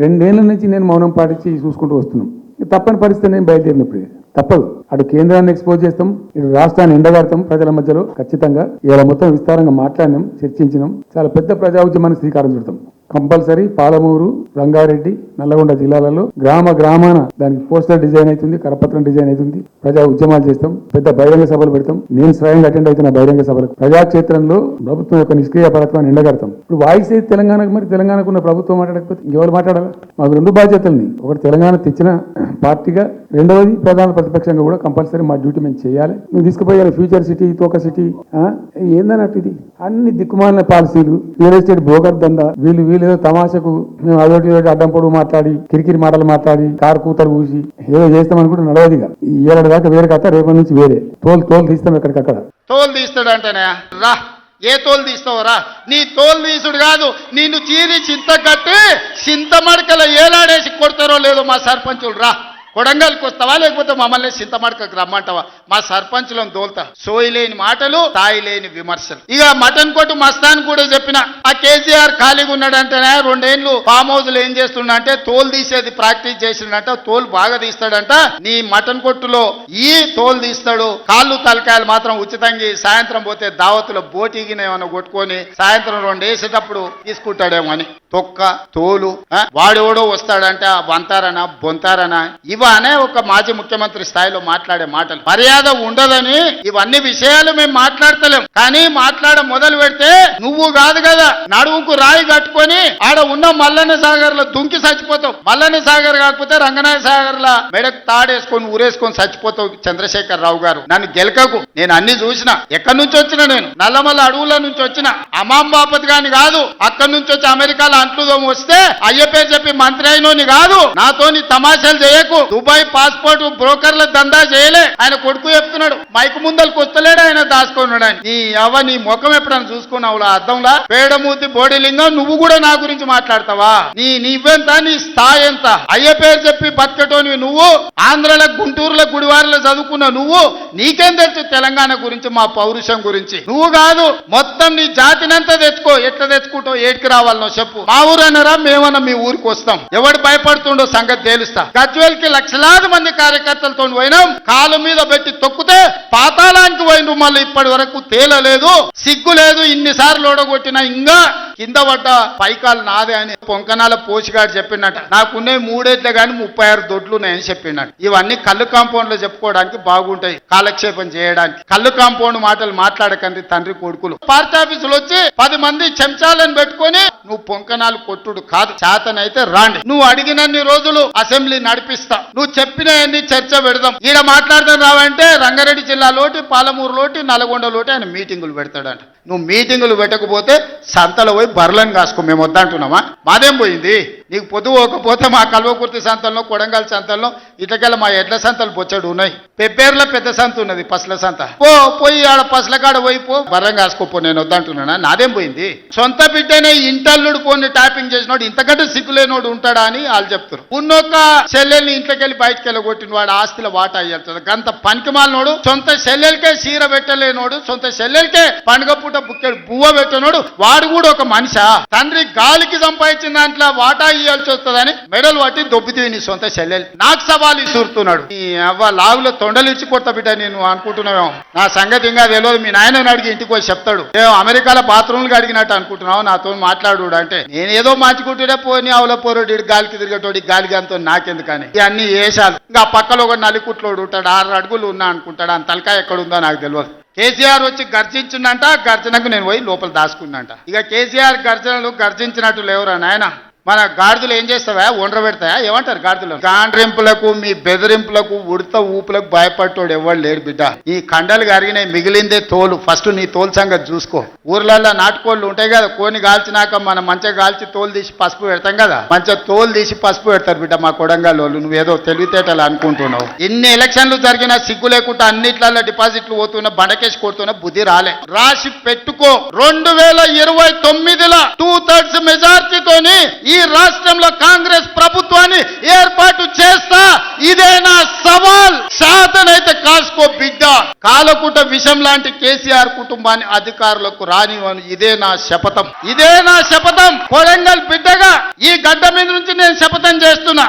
2 ఏళ్ల నుంచి నేను మౌనం పాటించి చూసుకుంటూ వస్తున్నాం. తప్పని పరిస్థితి నేను బయలుదేరినప్పుడు తప్పదు. అటు కేంద్రాన్ని ఎక్స్పోజ్ చేస్తాం, ఇటు రాష్ట్రాన్ని ఎండగడతాం. ప్రజల మధ్యలో ఖచ్చితంగా ఇలా మొత్తం విస్తారంగా మాట్లాడినాం, చర్చించినాం. చాలా పెద్ద ప్రజా ఉద్యమానికి శ్రీకారం చుడతాం. కంపల్సరీ పాలమూరు, రంగారెడ్డి, నల్లగొండ జిల్లాలలో గ్రామాన దానికి పోస్టర్ డిజైన్ అవుతుంది, కరపత్రం డిజైన్ అవుతుంది. ప్రజా ఉద్యమాలు చేస్తాం, పెద్ద బహిరంగ సభలు పెడతాం. నేను స్వయంగా అటెండ్ అవుతున్న బహిరంగ సభలకు. ప్రజాక్షేత్రంలో ప్రభుత్వం యొక్క నిష్క్రియ పరత్వాన్ని ఎండగడతాం. ఇప్పుడు వాయిస్ అయితే తెలంగాణకు, మరి తెలంగాణకు ఉన్న ప్రభుత్వం మాట్లాడకపోతే ఇంకెవరు మాట్లాడాలి? మాకు 2 బాధ్యతల్ని, ఒకటి తెలంగాణ తెచ్చిన పార్టీగా, రెండవది ప్రధాన ప్రతిపక్షంగా కూడా కంపల్సరీ మా డ్యూటీ మేము చేయాలి. నువ్వు తీసుకుపోయాలి ఫ్యూచర్ సిటీ, తోక సిటీ ఏందన్నట్టు ఇది అన్ని దిక్కుమాలిన పాలసీలు, రియల్ ఎస్టేట్ బ్రోకర్ దందా. వీళ్ళు ఏదో తమాషకు మేము అదొకటి అడ్డం పొడుగు మాట్లాడి, కిరికిరి మాటలు మాట్లాడి, కారు కూతలు కూసి ఏదో చేస్తామనుకుంటే నడవదిగా. ఈ ఏడాది దాకా వేరే కథ, రేపటి నుంచి వేరే తోలు తీస్తాం. ఎక్కడికక్కడ తోలు తీస్తాడంటేనే రా, ఏ తోలు తీస్తావరా? నీ తోలు తీసుడు కాదు, నిన్ను చీరి చింత కట్టి చింత మడకల ఏలాడేసి కొడతారో లేదో మా సర్పంచులు. రా, కొడంగల్కి వస్తావా లేకపోతే మమ్మల్ని చింతమడకకు రమ్మంటావా? మా సర్పంచులను దోల్తా. సోయిలేని మాటలు, తాయి లేని విమర్శలు. ఇక మటన్ కొట్టు మస్తాన్ కూడా చెప్పిన, ఆ కేసీఆర్ ఖాళీగా ఉన్నాడంటేనే 2 ఏళ్ళు ఫామ్ హౌస్ ఏం చేస్తున్నా అంటే తోలు తీసేది ప్రాక్టీస్ చేసిండంట. తోలు బాగా తీస్తాడంట. నీ మటన్ కొట్టులో ఈ తోలు తీస్తాడు, కాళ్ళు తలకాయలు మాత్రం ఉచితంగా సాయంత్రం పోతే దావతులో బోటిగిన ఏమైనా కొట్టుకొని సాయంత్రం 2 వేసేటప్పుడు తీసుకుంటాడేమో అని. తొక్క తోలు వాడెవడో వస్తాడంటే వంతారనా బొంతారనా ఇవనే ఒక మాజీ ముఖ్యమంత్రి స్థాయిలో మాట్లాడే మాటలు. మర్యాద ఉండదని ఇవన్నీ విషయాలు మేము మాట్లాడతలేం. కానీ మాట్లాడ మొదలు పెడితే నువ్వు కాదు కదా, నడువుకు రాయి కట్టుకొని ఆడ ఉన్న మల్లన్న సాగర్ లో దుంకి చచ్చిపోతావు. మల్లన్న సాగర్ కాకపోతే రంగనాయ సాగర్ లా మెడకు తాడేసుకొని ఊరేసుకొని చచ్చిపోతావు. చంద్రశేఖర్ రావు గారు, నన్ను గెలకకు. నేను అన్ని చూసిన. ఎక్కడి నుంచి వచ్చిన? నేను నల్లమల్ల అడవుల నుంచి వచ్చిన. అమాం బాపత్ గాని కాదు, అక్కడి నుంచి వచ్చి అమెరికాలో అంట్లుదోమ వస్తే అయ్యపేరు చెప్పి మంత్రి అయినోని కాదు. నాతోని తమాషాలు చేయకు. దుబాయ్ పాస్పోర్ట్ బ్రోకర్ల దందా చేయలే. ఆయన కొడుకు చెప్తున్నాడు, మైకు ముందలకు వస్తలేడు, ఆయన దాచుకున్నాడు. ఆయన నీ ముఖం ఎప్పుడైనా చూసుకున్నావు అద్దంలా? పేడమూతి బోడిలింగం, నువ్వు కూడా నా గురించి మాట్లాడతావా? నీవెంత, నీ స్థాయి ఎంత? అయ్య పేరు చెప్పి బతకటోనివి నువ్వు. ఆంధ్రలో గుంటూరులో గుడివారిలో చదువుకున్న నువ్వు, నీకేం తెలుసు తెలంగాణ గురించి, మా పౌరుషం గురించి? నువ్వు కాదు, మొత్తం నీ జాతినంతా తెచ్చుకో. ఎట్లా తెచ్చుకుంటావు? ఏటికి రావాలనో చెప్పు. మా ఊరు అన్నారా, మేమన్నా మీ ఊరికి వస్తాం. ఎవడు భయపడుతుండో సంగతి తేలుస్తా. గజ్వేల్కి లక్షలాది మంది కార్యకర్తలతో పోయినాం. కాలు మీద పెట్టి తొక్కితే పాతాళానికి పోయిన మళ్ళీ ఇప్పటి వరకు తేలలేదు. సిగ్గు లేదు. ఇన్నిసార్లు ఓడగొట్టినా ఇంకా కింద పడ్డ పైకాలు నాదే అని పొంకనాల పోషిగాడు చెప్పిండట. నాకున్నే 3 ఏట్లే గాని 36 దొడ్లు ఉన్నాయని చెప్పిండట. ఇవన్నీ కళ్ళు కాంపౌండ్ లో చెప్పుకోవడానికి బాగుంటాయి, కాలక్షేపం చేయడానికి. కళ్ళు కాంపౌండ్ మాటలు మాట్లాడకండి తండ్రి కొడుకులు. పార్టీ ఆఫీసులు వచ్చి 10 మంది చెంచాలను పెట్టుకొని నువ్వు పొంకనాలు కొట్టుడు కాదు. చేతనైతే రాండి. నువ్వు అడిగినన్ని రోజులు అసెంబ్లీ నడిపిస్తా. నువ్వు చెప్పినవన్నీ చర్చ పెడదాం. ఈడ మాట్లాడదాం రావంటే రంగారెడ్డి జిల్లాలోటి, పాలమూరులోటి, నల్గొండలోటి ఆయన మీటింగులు పెడతాడంట. నువ్వు మీటింగులు పెట్టకపోతే సంతలో పోయి బర్లను కాసుకో. మేము వద్దంటున్నామా? మాదేం పోయింది? నీకు పొద్దు పోకపోతే మా కల్వకుర్తి సంతల్లో, కొడంగల్ సంతల్లో, ఇట్లకెళ్ళ మా ఎడ్ల సంతలు బొచ్చడు ఉన్నాయి. పెప్పేర్లో పెద్ద సంత ఉన్నది, పసుల సంత. పోయి ఆడ పసుల కాడ పోయిపో, బర్రం కాసుకోపో. నేను వద్దంటున్నానా? నాదేం పోయింది? సొంత బిడ్డనే ఇంటల్లుడు పోని ట్యాపింగ్ చేసినోడు ఇంతకంటే సిగ్గులేనోడు ఉంటాడా అని వాళ్ళు చెప్తారు. ఉన్నొక్క చెల్లెల్ని ఇంట్లోకెళ్ళి బయటకు వెళ్ళగొట్టిన వాడు ఆస్తిలో వాటా అయ్యేస్తుంది. గంత పనికిమాలినోడు, సొంత చెల్లెలకే చీర పెట్టలేనోడు, సొంత చెల్లెలకే పండుగ పూట బుక్కెడు బువ్వ పెట్టినోడు, వాడు కూడా ఒక మనిషా? తండ్రి గాలికి సంపాదించిన దాంట్లో వాటా ఇవ్వాల్సి వస్తుందని మెడలు పట్టి దొబ్బితే నీ సొంత చెల్లెలు. నాకు సవాలు ఇసురుతున్నాడు. నీ అవ్వ లాగులో తొండలు ఇచ్చి కొత్త బిడ్డ నేను అనుకుంటున్నావేమో. నా సంగతి ఇంకా తెలియదు. మీ నాయనని అడిగి ఇంటికి పోయి చెప్తాడు. అమెరికాలో బాత్రూమ్లు అడిగినట్టు అనుకుంటున్నావు నాతో మాట్లాడు అంటే. నేనేదో మార్చుకుంటుండే పోని అవల పోరోడి గాలికి తిరిగేటోడి గాలికి అంతా నాకెందుకని ఇవన్నీ వేషాలు. ఇంకా పక్కలో ఒక నలికుట్లోడు ఉంటాడు, 6 అడుగులు ఉన్నా అనుకుంటాడు. అంత తలకాయ ఎక్కడుందో నాకు తెలియదు. కేసీఆర్ వచ్చి గర్జించిందంట. గర్జనకు నేను పోయి లోపల దాచుకున్నంట. ఇక కేసీఆర్ గర్జనలు గర్జించినట్టు లేవురా నాయన. మన గాడిదలు ఏం చేస్తావా? ఒండ్ర పెడతాయా? ఏమంటారు గాడిదలు? గాండ్రింపులకు, మీ బెదిరింపులకు, ఉడత ఊపులకు భయపడ్డాడు ఎవరు లేడు బిడ్డ. ఈ కండలు కరిగినాయి, మిగిలిందే తోలు. ఫస్ట్ నీ తోలు సంగతి చూసుకో. ఊర్లలో నాటుకోళ్ళు ఉంటాయి కదా, కోని కాల్చినాక మనం మంచిగా కాల్చి తోలు తీసి పసుపు పెడతాం కదా, మంచిగా తోలు తీసి పసుపు పెడతారు బిడ్డ మా కొడంగల్ వాళ్ళు. నువ్వేదో తెలివితేటలు అనుకుంటున్నావు. ఇన్ని ఎలక్షన్లు జరిగినా సిగ్గు లేకుండా అన్నిట్లలో డిపాజిట్లు పోతున్నా, బండకేసి కొడుతున్నా, బుద్ధి రాలే. రాసి పెట్టుకో. 2029లో 2/3 మెజార్టీతోని ఈ రాష్ట్రంలో కాంగ్రెస్ ప్రభుత్వాన్ని ఏర్పాటు చేస్తా. ఇదే నా సవాల్. శాతనైతే కాసుకో బిడ్డ. కాలకూట విషం లాంటి కేసీఆర్ కుటుంబాన్ని అధికారులకు రానివ్వను. ఇదే నా శపథం, ఇదే నా శపథం. కొడంగల్ బిడ్డగా ఈ గడ్డ మీద నుంచి నేను శపథం చేస్తున్నా.